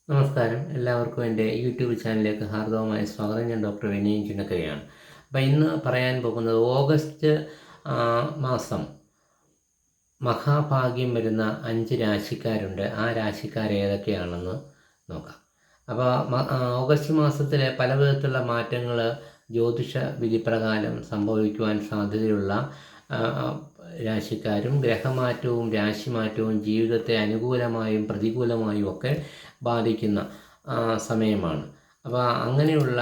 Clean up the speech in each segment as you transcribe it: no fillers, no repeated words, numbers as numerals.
നമസ്കാരം, എല്ലാവർക്കും എൻ്റെ യൂട്യൂബ് ചാനലിലേക്ക് ഹാർദവമായ സ്വാഗതം. ഞാൻ ഡോക്ടർ വിനയൻ ചുനക്കരയാണ്. അപ്പോൾ ഇന്ന് പറയാൻ പോകുന്നത് ഓഗസ്റ്റ് മാസം മഹാഭാഗ്യം വരുന്ന 5 രാശിക്കാരുണ്ട്. ആ രാശിക്കാർ ഏതൊക്കെയാണെന്ന് നോക്കാം. അപ്പോൾ ഓഗസ്റ്റ് മാസത്തിലെ പല വിധത്തിലുള്ള മാറ്റങ്ങൾ ജ്യോതിഷ വിധിപ്രകാരം സംഭവിക്കുവാൻ സാധ്യതയുള്ള രാശിക്കാരും ഗ്രഹമാറ്റവും രാശിമാറ്റവും ജീവിതത്തെ അനുകൂലമായും പ്രതികൂലമായും ഒക്കെ ബാധിക്കുന്ന സമയമാണ്. അപ്പോൾ അങ്ങനെയുള്ള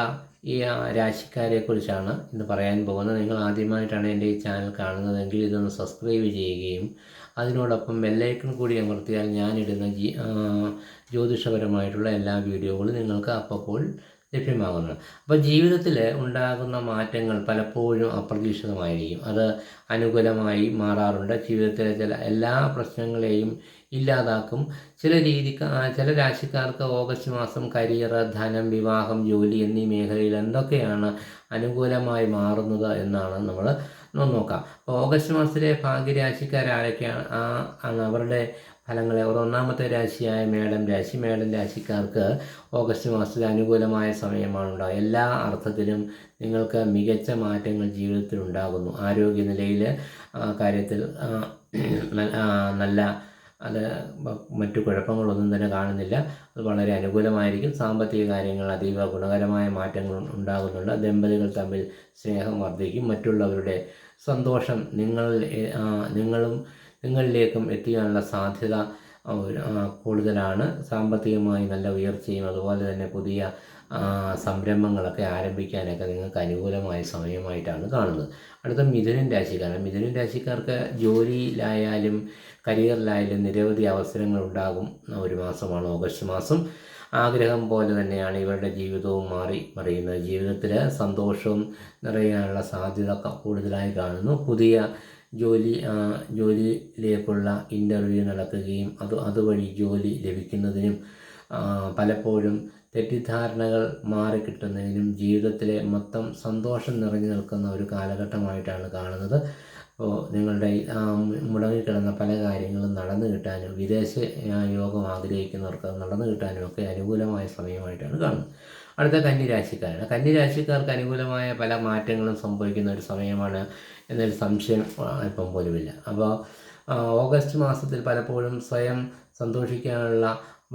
ഈ രാശിക്കാരെക്കുറിച്ചാണ് ഇന്ന് പറയാൻ പോകുന്നത്. നിങ്ങൾ ആദ്യമായിട്ടാണ് എൻ്റെ ഈ ചാനൽ കാണുന്നതെങ്കിൽ ഇതൊന്ന് സബ്സ്ക്രൈബ് ചെയ്യുകയും അതിനോടൊപ്പം ബെല്ലൈക്കൺ കൂടി അമർത്തിയാൽ ഞാനിടുന്ന ജ്യോതിഷപരമായിട്ടുള്ള എല്ലാ വീഡിയോകളും നിങ്ങൾക്ക് അപ്പോൾ ലഭ്യമാകുന്നത്. അപ്പോൾ ജീവിതത്തിൽ ഉണ്ടാകുന്ന മാറ്റങ്ങൾ പലപ്പോഴും അപ്രതീക്ഷിതമായിരിക്കും. അത് അനുകൂലമായി മാറാറുണ്ട്. ജീവിതത്തിലെ എല്ലാ പ്രശ്നങ്ങളെയും ഇല്ലാതാക്കും. ചില രാശിക്കാർക്ക് ഓഗസ്റ്റ് മാസം കരിയർ, ധനം, വിവാഹം, ജോലി എന്നീ മേഖലയിൽ എന്തൊക്കെയാണ് അനുകൂലമായി മാറുന്നത് എന്നാണ് നമ്മൾ നോക്കാം. അപ്പോൾ ഓഗസ്റ്റ് മാസത്തിലെ ഭാഗ്യരാശിക്കാരൊക്കെയാണ് അവരുടെ ഫലങ്ങളെ ഒന്നാമത്തെ രാശിയായ മേടം രാശിക്കാർക്ക് ഓഗസ്റ്റ് മാസത്തിൽ അനുകൂലമായ സമയമാണ് ഉണ്ടാകുക. എല്ലാ അർത്ഥത്തിലും നിങ്ങൾക്ക് മികച്ച മാറ്റങ്ങൾ ജീവിതത്തിൽ ഉണ്ടാകുന്നു. ആരോഗ്യനിലയിൽ കാര്യത്തിൽ അത് മറ്റു കുഴപ്പങ്ങളൊന്നും തന്നെ കാണുന്നില്ല. അത് വളരെ അനുകൂലമായിരിക്കും. സാമ്പത്തിക കാര്യങ്ങൾ അതീവ ഗുണകരമായ മാറ്റങ്ങൾ ഉണ്ടാകുന്നുണ്ട്. ദമ്പതികൾ തമ്മിൽ സ്നേഹം വർദ്ധിക്കും. മറ്റുള്ളവരുടെ സന്തോഷം നിങ്ങളിലേക്കും എത്തിക്കാനുള്ള സാധ്യത കൂടുതലാണ്. സാമ്പത്തികമായി നല്ല ഉയർച്ചയും അതുപോലെ തന്നെ പുതിയ സംരംഭങ്ങളൊക്കെ ആരംഭിക്കാനൊക്കെ നിങ്ങൾക്ക് അനുകൂലമായ സമയമായിട്ടാണ് കാണുന്നത്. അടുത്ത മിഥുനൻ രാശിക്കാർക്ക് ജോലിയിലായാലും കരിയറിലായാലും നിരവധി അവസരങ്ങൾ ഉണ്ടാകും ഒരു മാസമാണ് ഓഗസ്റ്റ് മാസം. ആഗ്രഹം പോലെ തന്നെയാണ് ഇവരുടെ ജീവിതവും മറിയുന്നത്. ജീവിതത്തിൽ സന്തോഷവും നിറയാനുള്ള സാധ്യത കൂടുതലായി കാണുന്നു. പുതിയ ജോലിയിലേക്കുള്ള ഇൻ്റർവ്യൂ നടക്കുകയും അതുവഴി ജോലി ലഭിക്കുന്നതിനും പലപ്പോഴും തെറ്റിദ്ധാരണകൾ മാറിക്കിട്ടുന്നതിനും ജീവിതത്തിലെ മൊത്തം സന്തോഷം നിറഞ്ഞു നിൽക്കുന്ന ഒരു കാലഘട്ടമായിട്ടാണ് കാണുന്നത്. അപ്പോൾ നിങ്ങളുടെ മുടങ്ങിക്കിടന്ന പല കാര്യങ്ങളും നടന്നു കിട്ടാനും വിദേശ യോഗം ആഗ്രഹിക്കുന്നവർക്ക് നടന്നു കിട്ടാനും ഒക്കെ അനുകൂലമായ സമയമായിട്ടാണ് കാണുന്നത്. അടുത്ത കന്നിരാശിക്കാർക്ക് അനുകൂലമായ പല മാറ്റങ്ങളും സംഭവിക്കുന്ന ഒരു സമയമാണ് എന്നൊരു സംശയം അല്പം പോലുമില്ല. അപ്പോൾ ഓഗസ്റ്റ് മാസത്തിൽ പലപ്പോഴും സ്വയം സന്തോഷിക്കാനുള്ള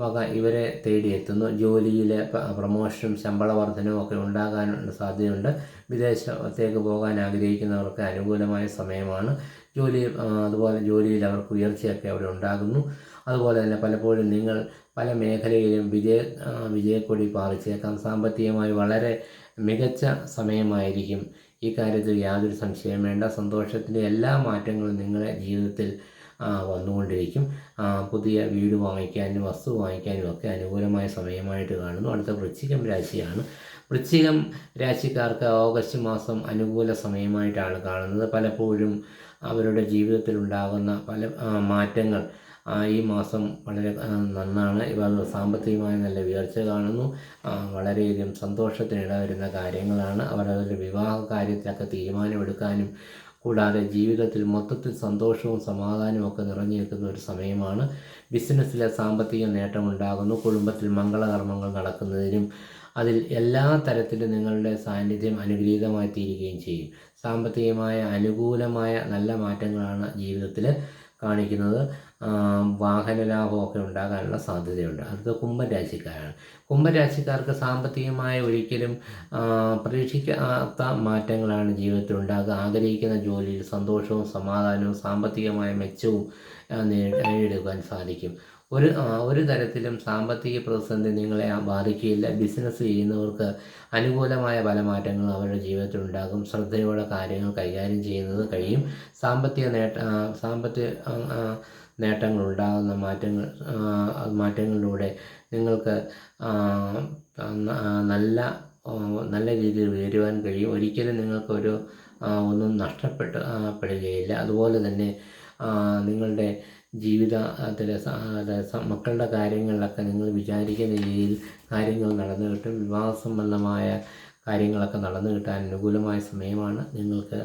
വക ഇവരെ തേടിയെത്തുന്നു. ജോലിയിൽ പ്രമോഷനും ശമ്പള വർധനവും ഒക്കെ ഉണ്ടാകാൻ സാധ്യതയുണ്ട്. വിദേശത്തേക്ക് പോകാൻ ആഗ്രഹിക്കുന്നവർക്ക് അനുകൂലമായ സമയമാണ്. അതുപോലെ ജോലിയിൽ അവർക്ക് ഉയർച്ചയൊക്കെ അവിടെ ഉണ്ടാകുന്നു. അതുപോലെ തന്നെ പലപ്പോഴും നിങ്ങൾ പല മേഖലയിലും വിജയക്കൊടി പാറിച്ചേക്കാം. സാമ്പത്തികമായി വളരെ മികച്ച സമയമായിരിക്കും. ഈ കാര്യത്തിൽ യാതൊരു സംശയം വേണ്ട. സന്തോഷത്തിൻ്റെ എല്ലാ മാറ്റങ്ങളും നിങ്ങളുടെ ജീവിതത്തിൽ വന്നുകൊണ്ടിരിക്കും. പുതിയ വീട് വാങ്ങിക്കാനും വസ്തു വാങ്ങിക്കാനും ഒക്കെ അനുകൂലമായ സമയമായിട്ട് കാണുന്നു. അടുത്ത വൃശ്ചികം രാശിയാണ്. വൃശ്ചികം രാശിക്കാർക്ക് ഓഗസ്റ്റ് മാസം അനുകൂല സമയമായിട്ടാണ് കാണുന്നത്. പലപ്പോഴും അവരുടെ ജീവിതത്തിൽ ഉണ്ടാകുന്ന പല മാറ്റങ്ങൾ ഈ മാസം വളരെ നന്നാണ്. ഇവർ സാമ്പത്തികമായ നല്ല ഉയർച്ച കാണുന്നു. വളരെയധികം സന്തോഷത്തിനിട വരുന്ന കാര്യങ്ങളാണ്. അവരവരുടെ വിവാഹ കാര്യത്തിലൊക്കെ തീരുമാനമെടുക്കാനും കൂടാതെ ജീവിതത്തിൽ മൊത്തത്തിൽ സന്തോഷവും സമാധാനവും ഒക്കെ നിറഞ്ഞു നിൽക്കുന്ന ഒരു സമയമാണ്. ബിസിനസ്സിലെ സാമ്പത്തിക നേട്ടമുണ്ടാകുന്നു. കുടുംബത്തിൽ മംഗളകർമ്മങ്ങൾ നടക്കുന്നതിനും അതിൽ എല്ലാ തരത്തിലും നിങ്ങളുടെ സാന്നിധ്യം അനുഗ്രഹീതമായി തീരുകയും ചെയ്യും. സാമ്പത്തികമായ അനുകൂലമായ നല്ല മാറ്റങ്ങളാണ് ജീവിതത്തിൽ കാണിക്കുന്നത്. വാഹന ലാഭമൊക്കെ ഉണ്ടാകാനുള്ള സാധ്യതയുണ്ട്. അടുത്ത കുംഭരാശിക്കാർക്ക് സാമ്പത്തികമായ ഒരിക്കലും പ്രതീക്ഷിക്കാത്ത മാറ്റങ്ങളാണ് ജീവിതത്തിൽ ഉണ്ടാകുക. ആഗ്രഹിക്കുന്ന ജോലിയിൽ സന്തോഷവും സമാധാനവും സാമ്പത്തികമായ മെച്ചവും നേടിയെടുക്കാൻ സാധിക്കും. ഒരു തരത്തിലും സാമ്പത്തിക പ്രതിസന്ധി നിങ്ങളെ ബാധിക്കുകയില്ല. ബിസിനസ് ചെയ്യുന്നവർക്ക് അനുകൂലമായ പല മാറ്റങ്ങളും അവരുടെ ജീവിതത്തിൽ ഉണ്ടാകും. ശ്രദ്ധയോടെ കാര്യങ്ങൾ കൈകാര്യം ചെയ്യുന്നത് കഴിയും. സാമ്പത്തിക നേട്ടങ്ങളുണ്ടാകുന്ന മാറ്റങ്ങളിലൂടെ നിങ്ങൾക്ക് നല്ല രീതിയിൽ ഉയരുവാൻ കഴിയും. ഒരിക്കലും നിങ്ങൾക്കൊരു ഒന്നും നഷ്ടപ്പെടുകയില്ല. അതുപോലെ തന്നെ നിങ്ങളുടെ ജീവിതത്തിലെ മക്കളുടെ കാര്യങ്ങളിലൊക്കെ നിങ്ങൾ വിചാരിക്കുന്ന രീതിയിൽ കാര്യങ്ങൾ നടന്നു കിട്ടും. വിവാഹ സംബന്ധമായ കാര്യങ്ങളൊക്കെ നടന്നു കിട്ടാൻ അനുകൂലമായ സമയമാണ്. നിങ്ങൾക്ക്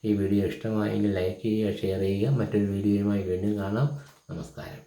ഈ വീഡിയോ ഇഷ്ടമായെങ്കിൽ ലൈക്ക് ചെയ്യുക, ഷെയർ ചെയ്യുക. മറ്റൊരു വീഡിയോയുമായി വീണ്ടും കാണാം. നമസ്കാരം.